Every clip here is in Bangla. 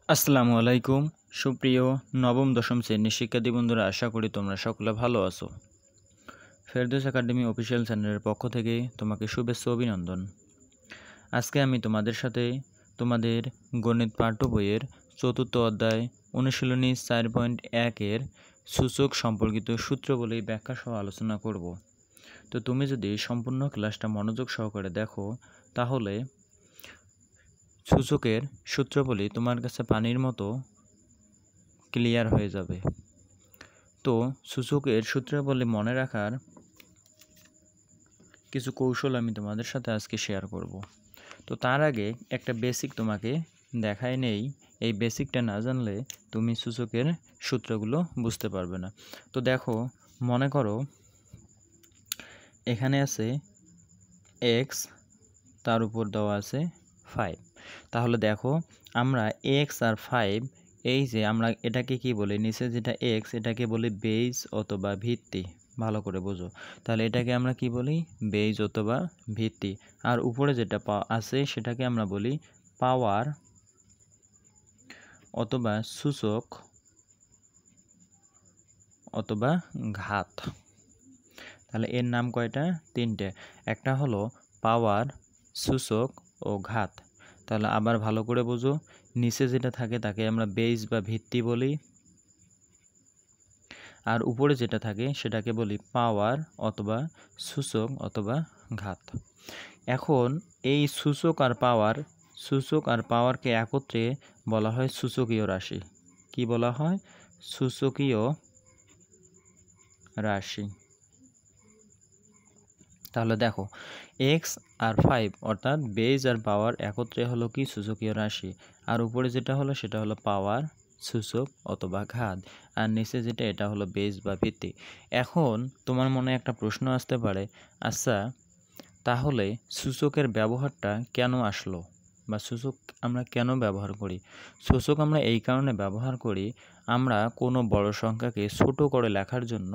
আসসালামু আলাইকুম সুপ্রিয় নবম দশম শ্রেণীর শিক্ষার্থী বন্ধুরা, আশা করি তোমরা সকলে ভালো আছো। ফেরদৌস একাডেমি অফিসিয়াল চ্যানেলের পক্ষ থেকে তোমাকে শুভেচ্ছা ও অভিনন্দন। আজকে আমি তোমাদের সাথে তোমাদের গণিত পাঠ্য বইয়ের চতুর্থ অধ্যায় অনুশীলনী 4.1-এর সূচক সম্পর্কিত সূত্রগুলি ব্যাখ্যা সহ আলোচনা করব। তো তুমি যদি সম্পূর্ণ ক্লাসটা মনোযোগ সহকারে দেখো তাহলে সূচকের সূত্রগুলি তোমার কাছে পানির মতো ক্লিয়ার হয়ে যাবে। তো সূচকের সূত্রাবলী মনে রাখার কিছু কৌশল আমি তোমাদের সাথে আজকে শেয়ার করব। তো তার আগে একটা বেসিক তোমাকে দেখাই নেই। এই বেসিকটা না জানলে তুমি সূচকের সূত্রগুলো বুঝতে পারবে না। তো দেখো, মনে করো এখানে আছে এক্স, তার উপর দেওয়া আছে 5। তাহলে দেখো আমরা এক্স আর 5, এই যে আমরা এটাকে কি বলি, নিচে যেটা এক্স এটাকে বলি বেজ অথবা ভিত্তি। ভালো করে বোঝো। তাহলে এটাকে আমরা কি বলি, বেজ অথবা ভিত্তি। আর উপরে যেটা আছে সেটাকে আমরা বলি পাওয়ার অথবা সূচক অথবা ঘাত। তাহলে এর নাম কয়টা? তিনটে। একটা হলো পাওয়ার, সূচক ও ঘাত। তাহলে আবার ভালো করে বোঝো, নিচে যেটা থাকে তাকে আমরা বেজ বা ভিত্তি বলি, আর উপরে যেটা থাকে সেটাকে বলি পাওয়ার অথবা সূচক অথবা ঘাত। এখন এই সূচক আর পাওয়ারকে একত্রে বলা হয় সূচকীয় রাশি। কি বলা হয়? সূচকীয় রাশি। তাহলে দেখো, এক্স আর 5 অর্থাৎ বেজ আর পাওয়ার একত্রে হলো কি সূচকীয় রাশি, আর উপরে যেটা হলো সেটা হলো পাওয়ার, সূচক অথবা ঘাত, আর নিচে যেটা এটা হলো বেজ বা ভিত্তি। এখন তোমার মনে একটা প্রশ্ন আসতে পারে, আচ্ছা তাহলে সূচকের ব্যবহারটা কেন আসলো, বা সূচক আমরা কেন ব্যবহার করি? সূচক আমরা এই কারণে ব্যবহার করি, আমরা কোনো বড় সংখ্যাকে ছোট করে লেখার জন্য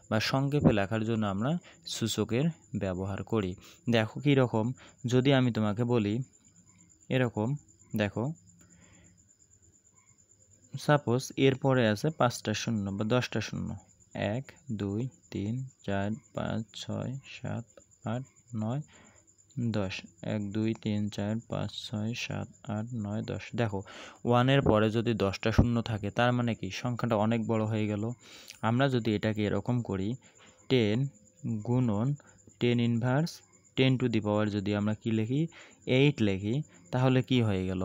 বা সংক্ষেপে লেখার জন্য আমরা সূচকের ব্যবহার করি। দেখো কী রকম, যদি আমি তোমাকে বলি এরকম, দেখো সাপোজ এরপরে আছে 5টা শূন্য বা 10টা শূন্য, 1 2 3 4 5 6 7 8 9 10, 1 2 3 4 5 6 7 8 9 10। দেখো 1-এর পরে যদি 10টা শূন্য থাকে তার মানে কি সংখ্যাটা অনেক বড় হয়ে গেল। আমরা যদি এটাকে এরকম করি 10 গুণন 10 ইনভার্স 10 টু দি পাওয়ার, যদি আমরা কি লিখি 8 লিখি, তাহলে কি হয়ে গেল?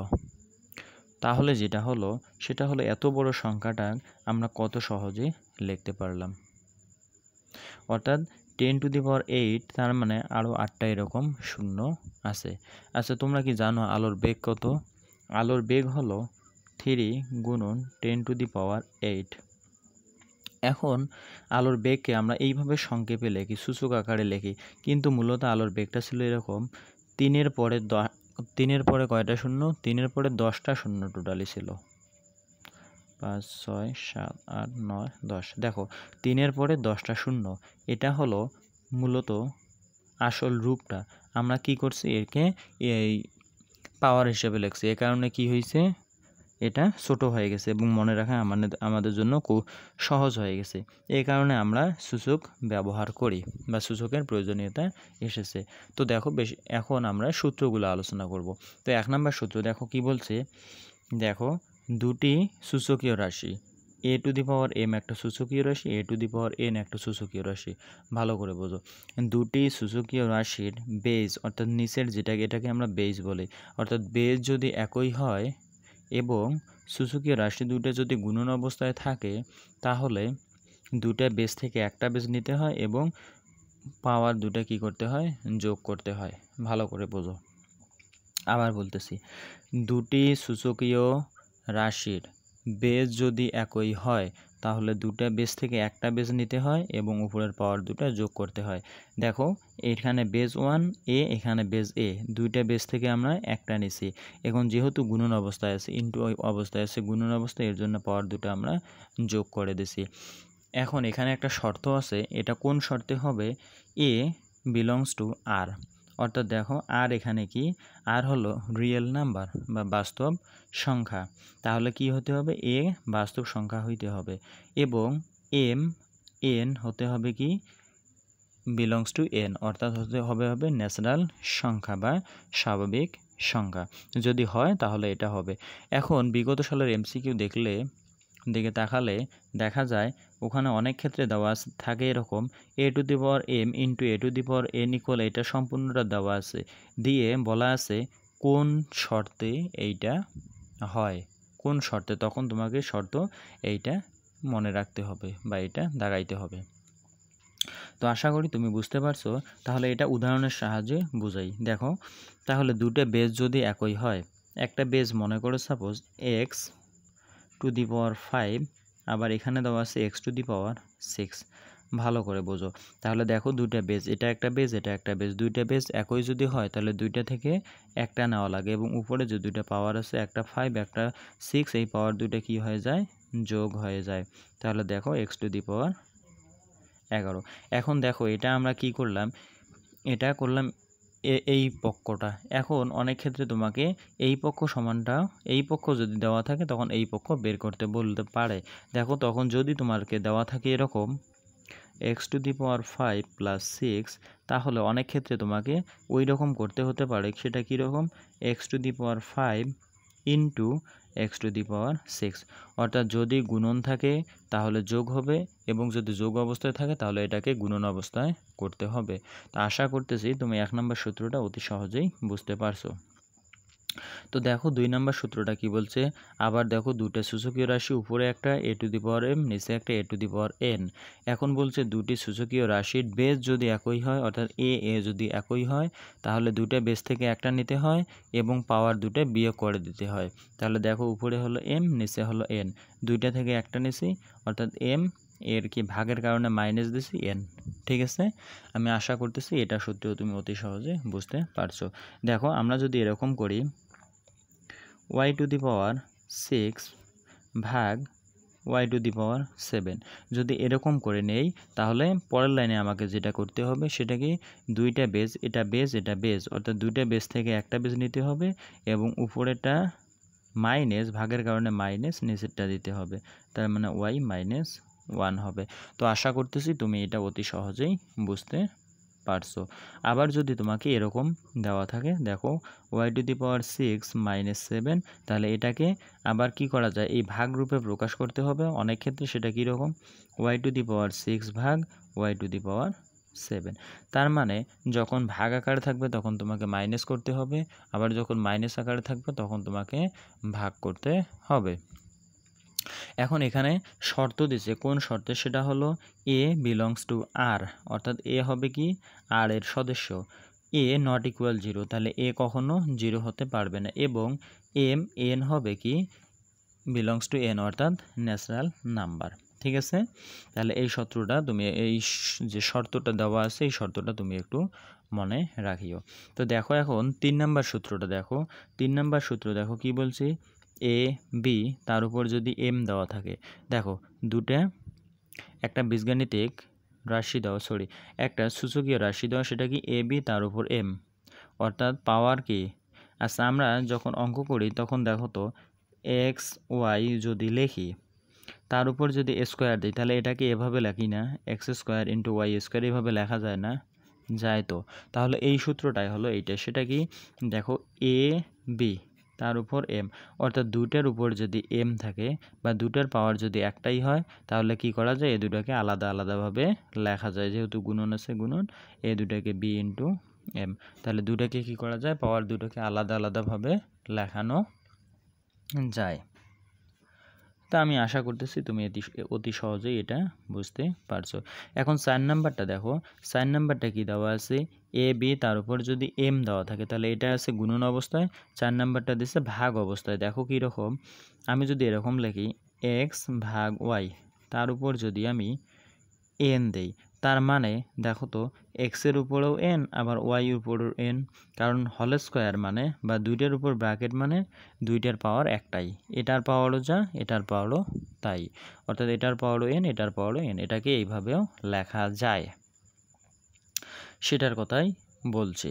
তাহলে যেটা হলো সেটা হলো এত বড় সংখ্যাটা আমরা কত সহজে লিখতে পারলাম। অর্থাৎ 10 টু দি পাওয়ার 8, তার মানে আরও 8টা এরকম শূন্য আছে। আচ্ছা তোমরা কি জানো আলোর বেগ কত? আলোর বেগ হলো 3 গুণন 10 টু দি পাওয়ার 8। এখন আলোর বেগকে আমরা এইভাবে সংক্ষেপে লিখি, সূচক আকারে লিখি, কিন্তু মূলত আলোর বেগটা ছিল এরকম, 3-এর পরে কয়টা শূন্য? 3-এর পরে 10টা শূন্য টোটালি ছিল, 5 6 7 8 9 10। দেখো 3-এর পরে 10টা শূন্য, এটা হলো মূলত আসল রূপটা। আমরা কি করছি, একে এই পাওয়ার হিসেবে লিখছি, এ কারণে কি হয়েছে, এটা ছোট হয়ে গেছে এবং মনে রাখা আমাদের জন্য খুব সহজ হয়ে গেছে। এই কারণে আমরা সূচক ব্যবহার করি বা সূচকের প্রয়োজনীয়তা এসেছে। তো দেখো এখন আমরা সূত্রগুলো আলোচনা করব। তো 1 নম্বর সূত্র দেখো কি বলছে, দেখো দুটি সূচকীয় রাশি, এ টু দি পাওয়ার এম একটা সূচকীয় রাশি, এ টু দি পাওয়ার এন একটা সূচকীয় রাশি। ভালো করে বোঝো, দুটি সূচকীয় রাশির বেজ অর্থাৎ নিচের এটাকে আমরা বেজ বলি, অর্থাৎ বেজ যদি একই হয় এবং সূচকীয় রাশি দুটো যদি গুণন অবস্থায় থাকে, তাহলে দুটা বেজ থেকে একটা বেজ নিতে হয় এবং পাওয়ার দুটা কি করতে হয়, যোগ করতে হয়। ভালো করে বোঝো। আবার বলতেছি, দুটি সূচকীয় রাশির বেজ যদি একই হয় তাহলে দুটা বেজ থেকে একটা বেজ নিতে হয় এবং উপরের পাওয়ার দুটা যোগ করতে হয়। দেখো এখানে বেজ 1 এ, এখানে বেজ এ, দুইটা বেজ থেকে আমরা একটা নিছি। এখন যেহেতু গুণন অবস্থায় আছে, ইনটু অবস্থায় আছে, গুণন অবস্থায়, এর জন্য পাওয়ার দুটো আমরা যোগ করে দিছি। এখন এখানে একটা শর্ত আছে, এটা কোন শর্তে হবে? এ বিলংস টু আর, অর্থাৎ দেখো আর এখানে কি আর হলো রিয়েল নাম্বার বা বাস্তব সংখ্যা, তাহলে কি হতে হবে এ বাস্তব সংখ্যা হইতে হবে এবং এন হতে হবে কি বিলংস টু এন, অর্থাৎ হতে হবে ন্যাচারাল সংখ্যা বা স্বাভাবিক সংখ্যা। যদি হয় তাহলে এটা হবে। এখন বিগত সালের এমসিকিউ দিকে তাকালে দেখা যায় ওখানে অনেক ক্ষেত্রে দেওয়া থাকে এরকম A to the power M into A to the power N equal, এটা সম্পূর্ণটা দেওয়া আছে, দিয়ে বলা আছে কোন শর্তে এইটা হয়, কোন শর্তে, তখন তোমাকে শর্ত এইটা মনে রাখতে হবে বা এটা দাগাইতে হবে। তো আশা করি তুমি বুঝতে পারছো। তাহলে এটা উদাহরণের সাহায্যে বুঝাই। দেখো তাহলে দুটো বেজ যদি একই হয়, একটা বেজ মনে করো suppose x to the power 5, আবার এখানে দেওয়া আছে এক্স টু দি পাওয়ার 6, ভালো করে বোঝো। তাহলে দেখো দুইটা বেজ, এটা একটা বেজ এটা একটা বেজ, দুইটা বেজ একই যদি হয় তাহলে দুইটা থেকে একটা নেওয়া লাগে এবং উপরে যে দুইটা পাওয়ার আছে একটা 5 একটা 6, এই পাওয়ার দুইটা কি হয়ে যায় যোগ হয়ে যায়। তাহলে দেখো এক্স টু দি পাওয়ার 11। এখন দেখো এটা আমরা কি করলাম, এটা করলাম এই পক্ষটা। এখন অনেক ক্ষেত্রে তোমাকে এই পক্ষ সমানটা এই পক্ষ যদি দেওয়া থাকে তখন এই পক্ষ বের করতে বলতে পারে। দেখো তখন যদি তোমাকে দেওয়া থাকে এরকম x to the power 5 plus 6, তাহলে অনেক ক্ষেত্রে তোমাকে ওই রকম করতে হতে পারে। সেটা কীরকম X to the power 5 into X to the power 6, অর্থাৎ যদি গুণন থাকে তাহলে যোগ হবে এবং যদি যোগ অবস্থায় থাকে তাহলে এটাকে গুণন অবস্থায় করতে হবে। তো আশা করতেছি তুমি 1 নম্বর সূত্রটা অতি সহজেই বুঝতে পারছো। তো দেখো 2 নম্বর সূত্রটা কি বলছে, আবার দেখো দুটো সূচকীয় রাশি, উপরে একটা এ টু দি পাওয়ার এম নিচে একটা এ টু দি পাওয়ার এন। এখন বলছে দুটি সূচকীয় রাশির বেজ যদি একই হয়, অর্থাৎ এ যদি একই হয় তাহলে দুটো বেজ থেকে একটা নিতে হয় এবং পাওয়ার দুটো বিয়োগ করে দিতে হয়। তাহলে দেখো উপরে হলো এম নিচে হলো এন, দুইটা থেকে একটা নিছি অর্থাৎ এম এর কি ভাগের কারণে মাইনাস দিছি এন। ঠিক আছে, আমি আশা করতেছি এটা সত্যিও তুমি অতি সহজে বুঝতে পারছো। দেখো আমরা যদি এরকম করি y টু দি পাওয়ার 6 ভাগ y টু দি পাওয়ার 7, যদি এরকম করে নেই তাহলে পরের লাইনে আমাকে যেটা করতে হবে সেটা কি দুইটা বেজ, এটা বেজ এটা বেজ, অর্থাৎ দুইটা বেজ থেকে একটা বেজ নিতে হবে এবং উপরেটা মাইনাস ভাগের কারণে মাইনাস নিচেরটা দিতে হবে, তার মানে y মাইনাস 1 হবে। তো আশা করতেছি তুমি এটা অতি সহজেই বুঝতে পারছো। আবার যদি তোমাকে এরকম দেওয়া থাকে দেখো y two the power 6 minus 7, তাহলে এটাকে আবার কি করা যায় এই ভাগ রূপে প্রকাশ করতে হবে। অনেক ক্ষেত্রে সেটা কীরকম y টু দি পাওয়ার 6 ভাগ y টু দি পাওয়ার 7, তার মানে যখন ভাগ আকারে থাকবে তখন তোমাকে মাইনাস করতে হবে, আবার যখন মাইনাস আকারে থাকবে তখন তোমাকে ভাগ করতে হবে। এখন এখানে শর্ত দিছে, কোন শর্তে, সেটা হলো এ বিলংস টু আর, অর্থাৎ এ হবে কি আর এর সদস্য, এ নট ইকুয়াল 0, তাহলে এ কখনো 0 হতে পারবে না এবং এন হবে কি বিলংস টু এন, অর্থাৎ ন্যাচারাল নাম্বার। ঠিক আছে, তাহলে এই সূত্রটা তুমি এই যে শর্তটা দেওয়া আছে এই শর্তটা তুমি একটু মনে রাখিও। তো দেখো এখন 3 নম্বর সূত্রটা দেখো, 3 নম্বর সূত্র দেখো কি বলছি, এ বি তার উপর যদি এম দেওয়া থাকে, দেখো দুটা একটা বীজগাণিতিক রাশি দেওয়া একটা সূচকীয় রাশি দেওয়া, সেটা কি এ বি তার উপর এম, অর্থাৎ পাওয়ার কি। আচ্ছা আমরা যখন অঙ্ক করি তখন দেখো তো এক্স ওয়াই যদি লিখি তার উপর যদি স্কোয়ার দিই তাহলে এটাকে এভাবে লেখি না, x square into y square এভাবে লেখা যায় না, যায় তো। তাহলে এই সূত্রটাই হলো এইটা, সেটা কি দেখো এ বি তার উপর এম, অর্থাৎ দুটার উপর যদি এম থাকে বা দুটার পাওয়ার যদি একটাই হয় তাহলে কি করা যায় এই দুটাকে আলাদা আলাদাভাবে লেখা যায়, যেহেতু গুণন আছে গুণন, এই দুটাকে বি ইন্টু এম, তাহলে দুটাকে কি করা যায় পাওয়ার দুটাকে আলাদা আলাদাভাবে লেখানো যায়। তা আমি আশা করতেছি তুমি অতি সহজেই এটা বুঝতে পারছো। এখন 4 নাম্বারটা দেখো, 4 নাম্বারটা কি দেওয়া আছে এ বি তার উপর যদি এম দেওয়া থাকে তাহলে এটা আছে গুণন অবস্থায়, 4 নাম্বারটা দিচ্ছে ভাগ অবস্থায়। দেখো কীরকম, আমি যদি এরকম লিখি এক্স ভাগ ওয়াই তার উপর যদি আমি এন দেই, তার মানে দেখো তো এক্সের উপরেও এন আবার ওয়াইয়ের উপরেও এন, কারণ হল স্কোয়ার মানে বা দুইটার উপর ব্র্যাকেট মানে দুইটার পাওয়ার একটাই, এটার পাওয়ারও যা এটার পাওয়ারও তাই, অর্থাৎ এটার পাওয়ারও এন এটার পাওয়ারও এন, এটাকে এইভাবেও লেখা যায়, সেটার কথাই বলছি।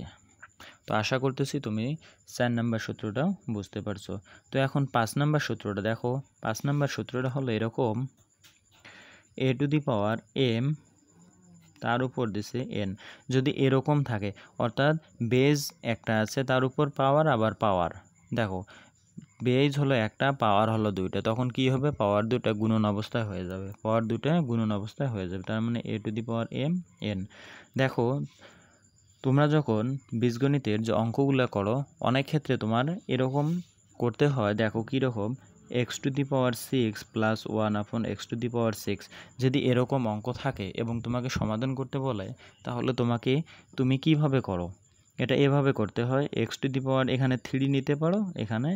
তো আশা করতেছি তুমি 4 নাম্বার সূত্রটাও বুঝতে পারছো। তো এখন 5 নাম্বার সূত্রটা দেখো। 5 নাম্বার সূত্রটা হলো এরকম, a to the power m তার উপর দিছে n। যদি এরকম থাকে অর্থাৎ বেজ একটা আছে, তার উপর পাওয়ার আবার পাওয়ার, দেখো বেজ হলো একটা, পাওয়ার হলো দুইটা, তখন কি হবে, পাওয়ার দুইটা গুণন অবস্থায় হয়ে যাবে, পাওয়ার দুইটা গুণন অবস্থায় হয়ে যাবে, তার মানে a to the power m n। দেখো তোমরা যখন বীজগণিতের যে অঙ্কগুলো করো অনেক ক্ষেত্রে তোমার এরকম করতে হয়। দেখো কীরকম, x two the power 6 plus 1 আপন x টু দি পাওয়ার 6 যদি এরকম অঙ্ক থাকে এবং তোমাকে সমাধান করতে বলে, তাহলে তুমি কিভাবে করো, এটা এভাবে করতে হয়। x টু দি পাওয়ার এখানে 3 নিতে পারো, এখানে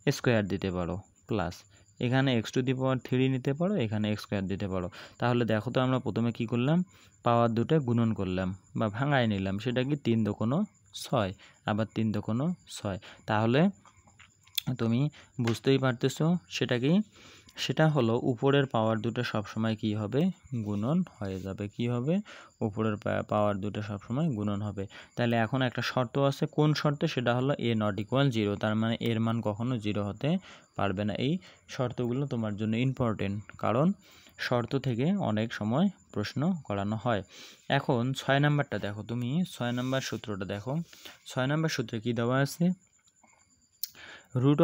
স্কোয়ার দিতে পারো, প্লাস এখানে x টু দি পাওয়ার 3 নিতে পারো, এখানে স্কোয়ার দিতে পারো। তাহলে দেখো তো আমরা প্রথমে কি করলাম, পাওয়ার দুটো গুণন করলাম বা ভাঙায় নিলাম, সেটা কি 3 দুগুণ 6, আবার 3 দুগুণ 6। তাহলে তুমি বুঝতেই পারতেছো সেটা কি, সেটা হলো উপরের পাওয়ার দুটো সবসময় কি হবে, গুণন হয়ে যাবে। কি হবে, উপরের পাওয়ার দুটো সবসময় গুণন হবে। তাহলে এখন একটা শর্ত আছে, কোন শর্তে, সেটা হলো a নট ইকুয়াল 0, তার মানে এর মান কখনো 0 হতে পারবে না। এই শর্তগুলো তোমার জন্য ইম্পর্টেন্ট, কারণ শর্ত থেকে অনেক সময় প্রশ্ন করানো হয়। এখন 6 নাম্বারটা দেখো, তুমি 6 নাম্বার সূত্রটা দেখো। 6 নাম্বার সূত্রে কি দেওয়া আছে, রুট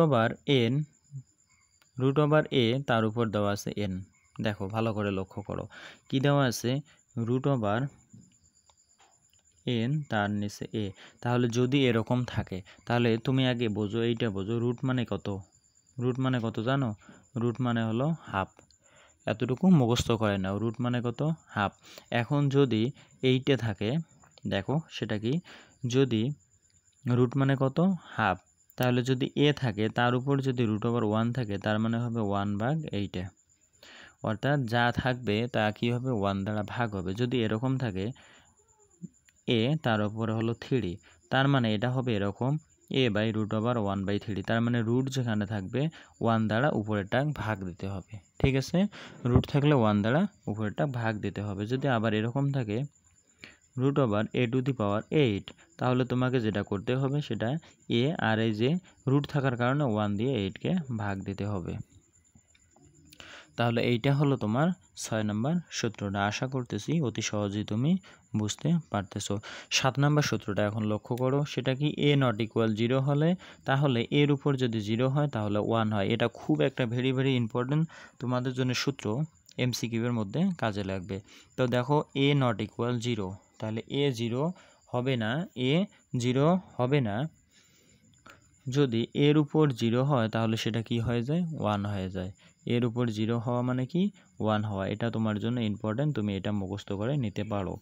ওভার এ তার উপর দেওয়া আছে n। দেখো ভালো করে লক্ষ্য করো, কি দেওয়া আছে, রুট ওভার n তার নিচে a। তাহলে যদি এরকম থাকে তাহলে তুমি আগে বোঝো, এইটা বোঝো, রুট মানে কত, রুট মানে কত জানো, রুট মানে হলো হাফ। এতটুকু মুখস্থ করে নাও, রুট মানে কত, হাফ। এখন যদি এইটা থাকে, দেখো সেটা কি, যদি রুট মানে কত, হাফ, তাহলে যদি a থাকে তার উপর যদি রুট ওভার 1 থাকে, তার মানে হবে 1/8, অর্থাৎ যা থাকবে তা কি হবে, 1 দ্বারা ভাগ হবে। যদি এরকম থাকে a তার উপরে হলো 3, তার মানে এটা হবে এরকম, a বাই রুট ওভার 1/3, তার মানে রুট যেখানে থাকবে 1 দ্বারা উপরেরটা ভাগ দিতে হবে। ঠিক আছে, রুট থাকলে 1 দ্বারা উপরেরটা ভাগ দিতে হবে। যদি আবার এরকম থাকে root over a to the power 8, তাহলে তোমাকে যেটা করতে হবে সেটা a আর এই যে রুট থাকার কারণে 1 দিয়ে 8কে ভাগ দিতে হবে। তাহলে এইটা হলো তোমার 6 নাম্বার সূত্রটা। আশা করতেছি অতি সহজেই তুমি বুঝতে পারতেছো। 7 নাম্বার সূত্রটা এখন লক্ষ্য করো, সেটা কি, a নট ইকুয়াল 0 হলে, তাহলে এর উপর যদি 0 হয় তাহলে 1 হয়। এটা খুব একটা ভেরি ভেরি ইম্পর্টেন্ট তোমাদের জন্য সূত্র, MCQ এর মধ্যে কাজে লাগবে। তো দেখো a নট ইকুয়াল 0, তাহলে a 0 হবে না, a 0 হবে না। যদি এর উপর 0 হয় তাহলে সেটা কি হয়ে যায়, 1 হয়ে যায়। এর উপর 0 হওয়া মানে কি, 1 হওয়া। এটা তোমার জন্য ইম্পর্টেন্ট, তুমি এটা মুখস্থ করে নিতে পারো।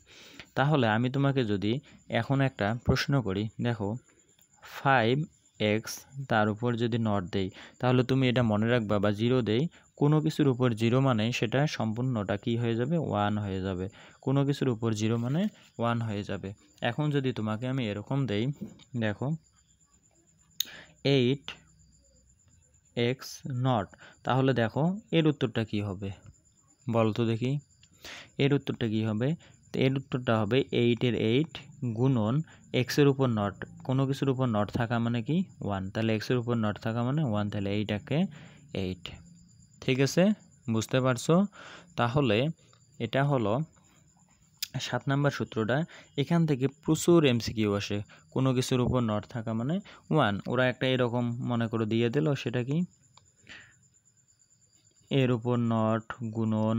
তাহলে আমি তোমাকে যদি এখন একটা প্রশ্ন করি, দেখো 5x তার উপর যদি নট দেই, তাহলে তুমি এটা মনে রাখবা, বা 0 দেই, কোনো কিছুর উপর 0 মানে সেটা সম্পূর্ণটা কি হয়ে যাবে, 1 হয়ে যাবে। কোনো কিছুর উপর 0 মানে 1 হয়ে যাবে। এখন যদি তোমাকে আমি এরকম দেই, দেখো 8x নট, তাহলে দেখো এর উত্তরটা কি হবে, বলো তো দেখি, এর উত্তরটা কি হবে। তো এর উত্তরটা হবে 8-এর 8 গুণন এক্সের উপর নট, কোনো কিছুর উপর নট থাকা মানে কি, 1, তাহলে এক্সের উপর নট থাকা মানে 1, তাহলে 8-একে 8। ঠিক আছে, বুঝতে পারছো। তাহলে এটা হলো 7 নাম্বার সূত্রটা। এখান থেকে প্রচুর MCQ আসে, কোনো কিছুর উপর নট থাকা মানে 1, ওরা একটা এরকম মনে করে দিয়ে দিল, সেটা কি, এর উপর নট গুণন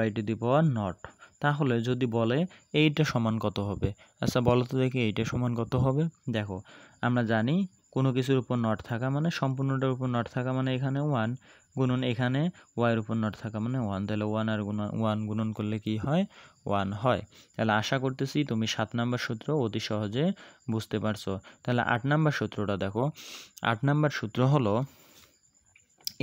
y two the power not. তাহলে যদি বলে এইটা সমান কত হবে, আচ্ছা বলো তো দেখি এইটা সমান কত হবে। দেখো আমরা জানি কোনো কিছুর উপর নট থাকা মানে, সম্পূর্ণটার উপর নট থাকা মানে এখানে 1 গুণন এখানে y এর উপর নট থাকা মানে 1, তাহলে 1 আর 1 গুণন করলে কি হয়, 1 হয়। তাহলে আশা করতেছি তুমি 7 নাম্বার সূত্র অতি সহজে বুঝতে পারছো। তাহলে 8 নাম্বার সূত্রটা দেখো। 8 নাম্বার সূত্র হলো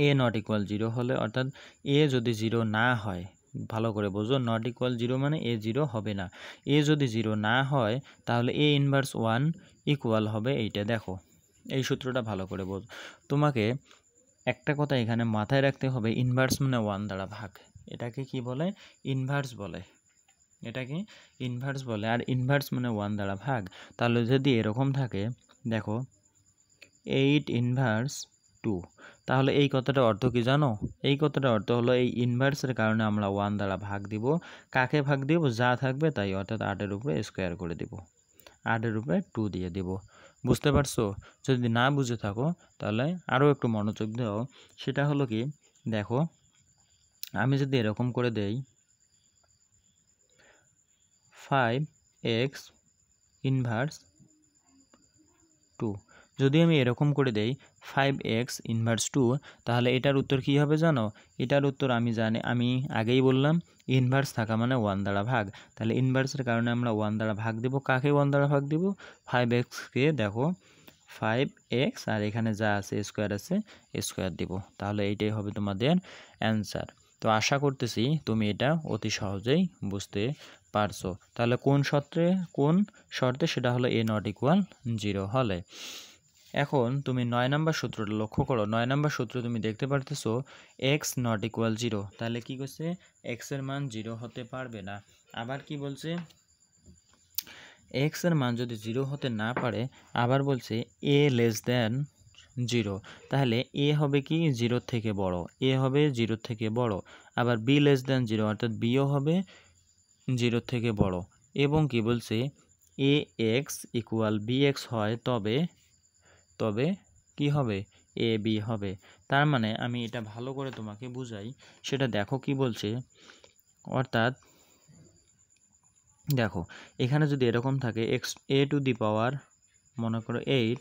a নট ইকুয়াল 0 হলে, অর্থাৎ a যদি 0 না হয়, ভালো করে বোঝো, নট ইকুয়াল 0 মানে a 0 হবে না। a যদি 0 না হয় তাহলে a ইনভার্স 1 ইকুয়াল হবে এইটা। দেখো এই সূত্রটা ভালো করে বোঝো। তোমাকে একটা কথা এখানে মাথায় রাখতে হবে, ইনভার্স মানে 1 দ্বারা ভাগ, এটাকে কি বলে, ইনভার্স বলে। এটাকে ইনভার্স বলে। আর ইনভার্স মানে 1 দ্বারা ভাগ। তাহলে যদি এরকম থাকে, দেখো 8 ইনভার্স 2, তাহলে এই কথাটার অর্থ কি জানো? এই কথাটার অর্থ হলো এই ইনভার্সের কারণে আমরা 1 দ্বারা ভাগ দিব। কাকে ভাগ দিব? যা থাকবে তাই, অর্থাৎ 8-এর উপরে স্কোয়ার করে দিব, 8-এর উপরে 2 দিয়ে দিব। বুঝতে পারছো? যদি না বুঝে থাকো তাহলে আরও একটু মনোযোগ দাও। সেটা হলো কি, দেখো আমি যদি এরকম করে দেই 5x ইনভার্স 2, যদি আমি এরকম করে দেই 5x ইনভার্স 2, তাহলে এটার উত্তর কি হবে জানো? এটার উত্তর আমি জানি, আমি আগেই বললাম ইনভার্স থাকা মানে 1 দ্বারা ভাগ। তাহলে ইনভার্সের কারণে আমরা 1 দ্বারা ভাগ দেব। কাকে 1 দ্বারা ভাগ দেব? 5xকে। দেখো 5x আর এখানে যা আছে স্কোয়ার আছে, স্কোয়ার দিব। তাহলে এইটাই হবে তোমাদের অ্যান্সার। তো আশা করতেছি তুমি এটা অতি সহজেই বুঝতে পারছো। তাহলে কোন শর্তে সেটা হলো a নট ইকুয়াল 0 হলে। এখন তুমি 9 নম্বর সূত্রটা লক্ষ্য করো। 9 নম্বর সূত্র তুমি দেখতে পারতেছো x নট ইকুয়াল 0। তাহলে কি করছে? x এর মান 0 হতে পারবে না। আবার কি বলছে? x এর মান যদি 0 হতে না পারে, আবার বলছে a লেস দেন 0। তাহলে a হবে কি? 0 থেকে বড়। a হবে 0 থেকে বড়। আবার b লেস দেন 0, অর্থাৎ bও হবে 0 থেকে বড়। এবং কি বলছে? ax ইকুয়াল bx হয়, তবে কি হবে? ab হবে। তার মানে আমি এটা ভালো করে তোমাকে বুঝাই, সেটা দেখো কি বলছে। অর্থাৎ দেখো এখানে যদি এরকম থাকে a টু দি পাওয়ার মনে করো 8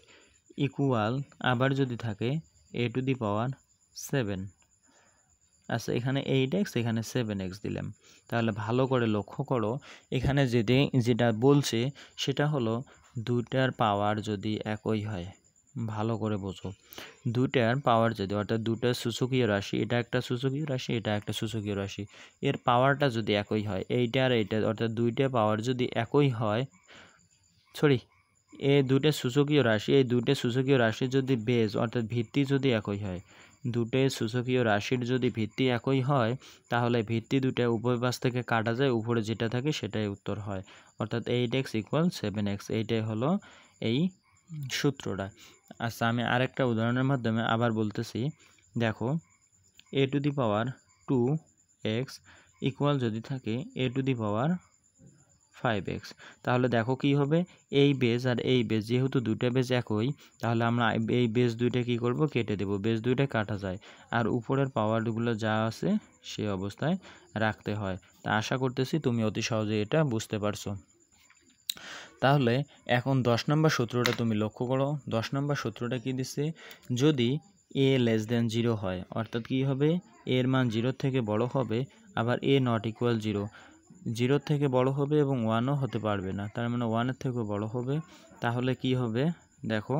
ইকুয়াল, আবার যদি থাকে a টু দি পাওয়ার 7। আচ্ছা, এখানে 8x এখানে 7x দিলাম। তাহলে ভালো করে লক্ষ্য করো, এখানে যেটা বলছে সেটা হলো দুইটার পাওয়ার যদি একই হয়। ভালো করে বোঝো, দুইটার পাওয়ার যদি, অর্থাৎ দুইটা সূচকীয় রাশি, এটা একটা সূচকীয় রাশি, এটা একটা সূচকীয় রাশি, এর পাওয়ারটা যদি একই হয়, এইটা আর এইটা, অর্থাৎ দুইটা পাওয়ার যদি একই হয়, এই দুইটা সূচকীয় রাশি, এই দুইটা সূচকীয় রাশির যদি বেজ অর্থাৎ ভিত্তি যদি একই হয়, দুটো সূচকীয় রাশির যদি ভিত্তি একই হয়, তাহলে ভিত্তি দুটো উভয় পাশ থেকে কাটা যায়, উপরে যেটা থাকে সেটাই উত্তর হয়। অর্থাৎ 8x ইকুয়াল 7x, এইটাই হলো এই সূত্রটা। আচ্ছা, আমি আরেকটা উদাহরণের মাধ্যমে আবার বলতেছি। দেখো a to the power 2x equal যদি থাকে a to the power 5x, তাহলে দেখো কি হবে? এই বেজ আর এই বেজ, যেহেতু দুইটা বেজ একই, তাহলে আমরা এই বেজ দুইটা কি করব? কেটে দেব। বেজ দুইটা কাটা যায়, আর উপরের পাওয়ারগুলো যা আছে সে অবস্থায় রাখতে হয়। তা আশা করতেছি তুমি অতি সহজে এটা বুঝতে পারছো। তাহলে এখন 10 নম্বর সূত্রটা তুমি লক্ষ্য করো। 10 নম্বর সূত্রটা কি দিচ্ছে? যদি a লেস দেন 0 হয়, অর্থাৎ কি হবে? এর মান 0 থেকে বড় হবে, আবার a নট ইকুয়াল 0, 0 থেকে বড় হবে এবং 1ও হতে পারবে না, তার মানে 1-এর থেকেও বড় হবে। তাহলে কি হবে? দেখো